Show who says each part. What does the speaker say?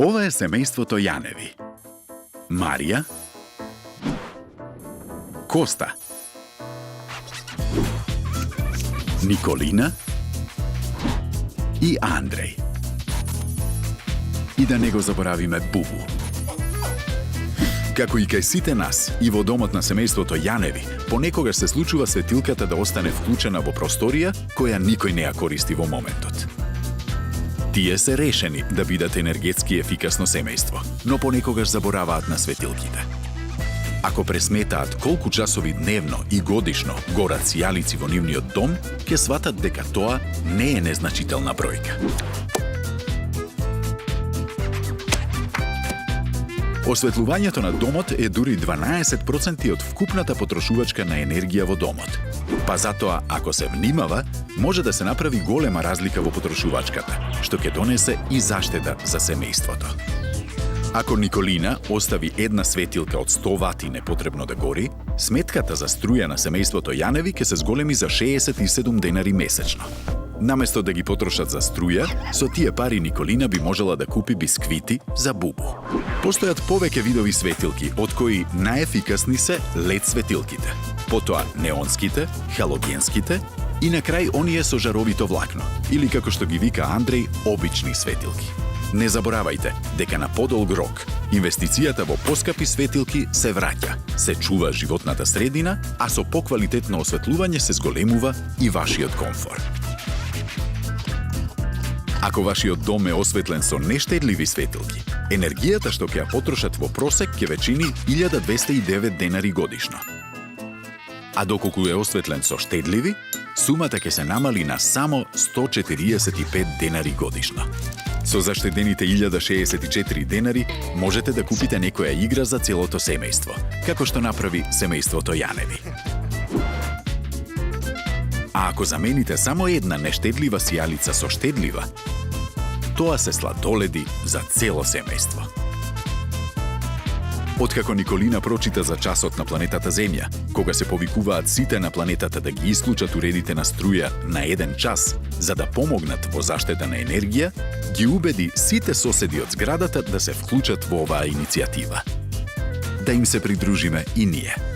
Speaker 1: Ова е семејството Јаневи. Марија, Коста, Николина и Андреј. И да не го заборавиме Бубу. Како и кај сите нас, и во домот на семејството Јаневи, понекогаш се случува светилката да остане вклучена во просторија која никој не ја користи во моментот. Тие се решени да бидат енергетски ефикасно семејство, но понекогаш забораваат на светилките. Ако пресметаат колку часови дневно и годишно горат сијалици во нивниот дом, ќе сватат дека тоа не е незначителна бројка. Осветлувањето на домот е дури 12% од вкупната потрошувачка на енергија во домот. Па затоа, ако се внимава, може да се направи голема разлика во потрошувачката, што ќе донесе и заштеда за семејството. Ако Николина остави една светилка од 100 вати непотребно да гори, сметката за струја на семејството Јаневи ќе се зголеми за 67 денари месечно. Наместо да ги потрошат за струја, со тие пари Николина би можела да купи бисквити за Бубу. Постојат повеќе видови светилки, од кои најефикасни се LED светилките, потоа неонските, халогенските и на крај оние со жаровито влакно, или како што ги вика Андреј, обични светилки. Не заборавајте дека на подолг рок инвестицијата во поскапи светилки се враќа, се чува животната средина, а со поквалитетно осветлување се зголемува и вашиот комфор. Ако вашиот дом е осветлен со нештедливи светилки, енергијата што ќе ја потрошат во просек ќе ве чини 1209 денари годишно. А доколку е осветлен со штедливи, сумата ќе се намали на само 145 денари годишно. Со заштедените 1064 денари можете да купите некоја игра за целото семејство, како што направи семејството Јаневи. А ако замените само една нештедлива сијалица со штедлива, тоа се сладоледи за цело семејство. Откако Николина прочита за часот на планетата Земја, кога се повикуваат сите на планетата да ги исклучат уредите на струја на 1 час, за да помогнат во заштеда на енергија, ги убеди сите соседи од зградата да се вклучат во оваа иницијатива. Да им се придружиме и ние.